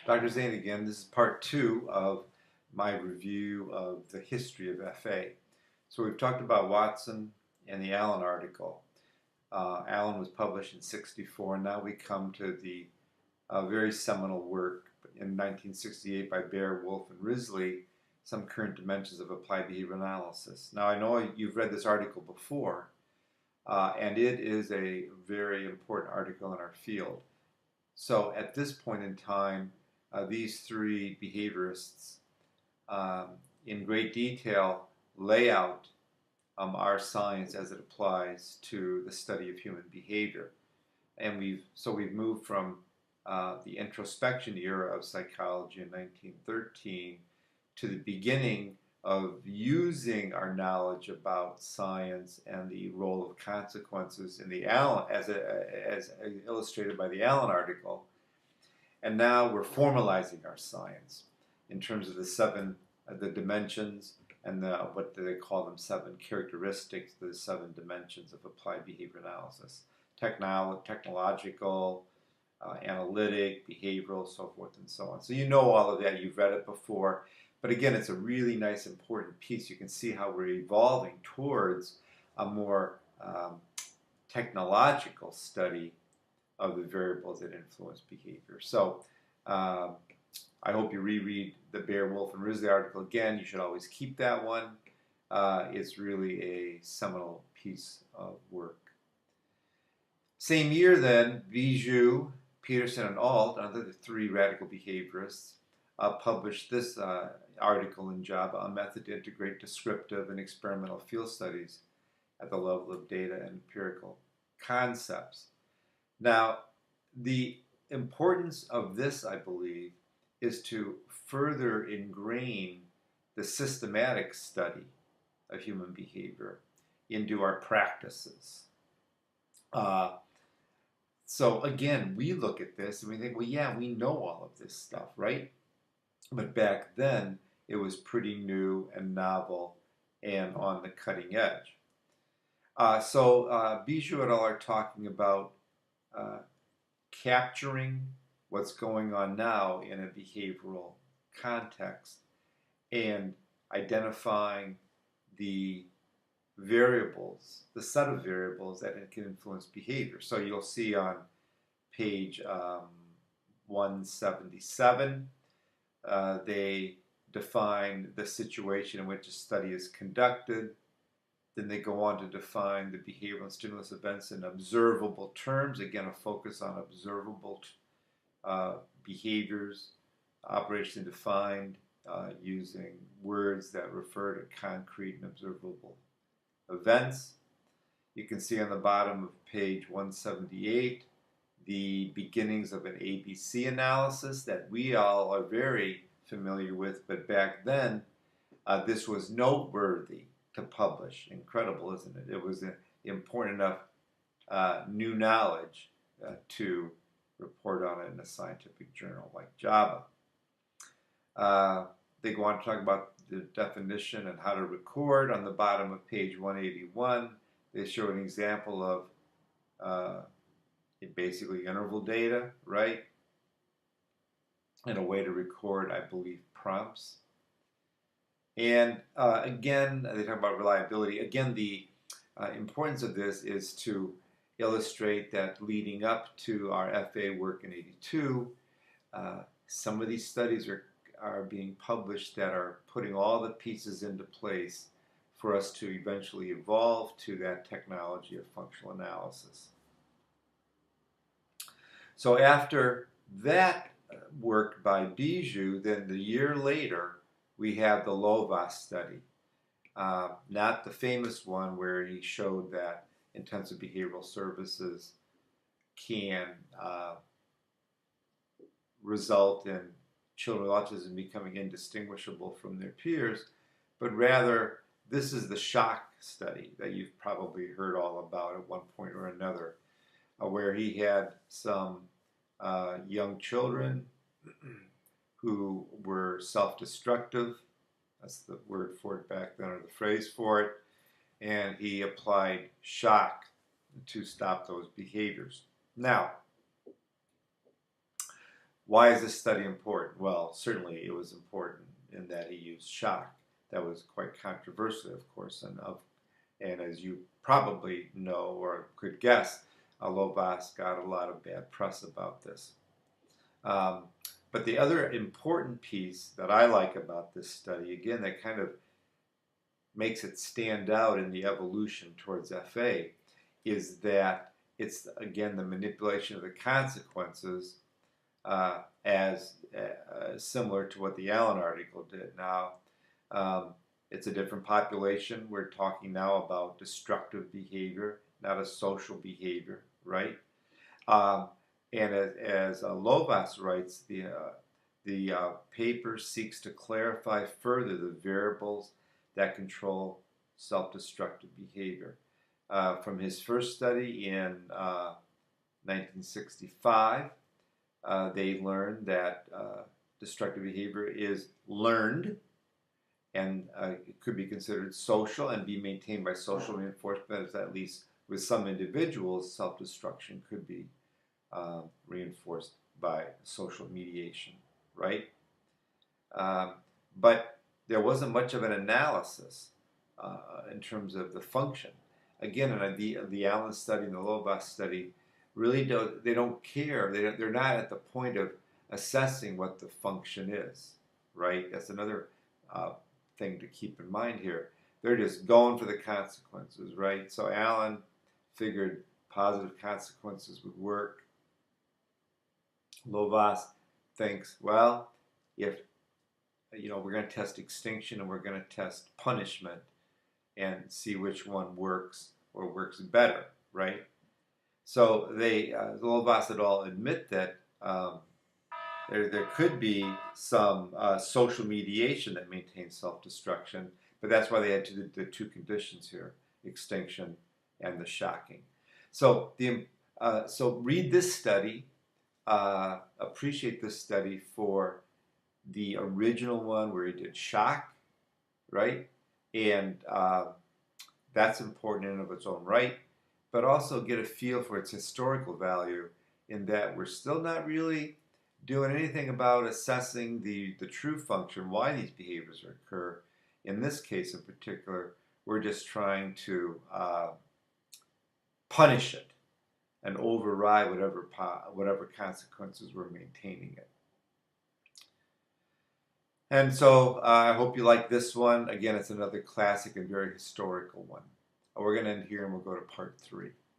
Dr. Zane again. This is part two of my review of the history of FA. So we've talked about Watson and the Allen article. Allen was published in '64, and now we come to the very seminal work in 1968 by Baer, Wolf, and Risley, Some Current Dimensions of Applied Behavior Analysis. Now I know you've read this article before, and it is a very important article in our field. So at this point in time, these three behaviorists in great detail lay out our science as it applies to the study of human behavior. And we've moved from the introspection era of psychology in 1913 to the beginning of using our knowledge about science and the role of consequences in the Allen, as illustrated by the Allen article. And now we're formalizing our science in terms of the dimensions and what do they call them, 7 characteristics, the 7 dimensions of applied behavior analysis: technological, analytic, behavioral, so forth and so on. So you know all of that. You've read it before. But again, it's a really nice, important piece. You can see how we're evolving towards a more technological study of the variables that influence behavior. So I hope you reread the Baer, Wolf, and Risley article again. You should always keep that one. It's really a seminal piece of work. Same year then, Bijou, Peterson, and Alt, another 3 radical behaviorists, published this article in JABA, A Method to Integrate Descriptive and Experimental Field Studies at the Level of Data and Empirical Concepts. Now, the importance of this, I believe, is to further ingrain the systematic study of human behavior into our practices. So again, we look at this and we think, well, yeah, we know all of this stuff, right? But back then, it was pretty new and novel and on the cutting edge. So Bijou et al. Are talking about capturing what's going on now in a behavioral context and identifying the variables, the set of variables that can influence behavior. So you'll see on page 177, they define the situation in which a study is conducted. Then they go on to define the behavioral and stimulus events in observable terms. Again, a focus on observable behaviors, operationally defined using words that refer to concrete and observable events. You can see on the bottom of page 178 the beginnings of an ABC analysis that we all are very familiar with, but back then this was noteworthy to publish. Incredible, isn't it? It was important enough new knowledge to report on it in a scientific journal like JABA. They go on to talk about the definition and how to record. On the bottom of page 181, they show an example of basically interval data, right? And a way to record, I believe, prompts. And again, they talk about reliability. Again, the importance of this is to illustrate that leading up to our FA work in '82, some of these studies are being published that are putting all the pieces into place for us to eventually evolve to that technology of functional analysis. So after that work by Bijou, then the year later, we have the Lovaas study. Not the famous one where he showed that intensive behavioral services can result in children with autism becoming indistinguishable from their peers, but rather this is the shock study that you've probably heard all about at one point or another, where he had some young children who were self-destructive. That's the word for it back then, or the phrase for it. And he applied shock to stop those behaviors. Now, Why is this study important? Well, certainly it was important in that he used shock. That was quite controversial, of course, and as you probably know or could guess, Lovaas got a lot of bad press about this. Um, but the other important piece that I like about this study, again, that kind of makes it stand out in the evolution towards FA, is that it's, again, the manipulation of the consequences as similar to what the Allen article did. Now, it's a different population. We're talking now about destructive behavior, not a social behavior, right? Um, and as Lovaas writes, the paper seeks to clarify further the variables that control self-destructive behavior. From his first study in 1965, they learned that destructive behavior is learned and it could be considered social and be maintained by social reinforcement, as at least with some individuals, self-destruction could be reinforced by social mediation, right? But there wasn't much of an analysis in terms of the function. Again, in the Allen study and the Lovaas study, really they don't care. They're not at the point of assessing what the function is, right? That's another thing to keep in mind here. They're just going for the consequences, right? So Allen figured positive consequences would work. Lovaas thinks, well, if we're going to test extinction and we're going to test punishment and see which one works or works better, right? So Lovaas et al. Admit that there could be some social mediation that maintains self-destruction, but that's why they had the two conditions here: extinction and the shocking. So so read this study, appreciate this study for the original one where he did shock, right? And that's important in and of its own right, but also get a feel for its historical value in that we're still not really doing anything about assessing the true function, why these behaviors occur. In this case in particular, we're just trying to punish it and override whatever consequences we're maintaining it. And so I hope you like this one. Again, it's another classic and very historical one. We're going to end here and we'll go to part 3.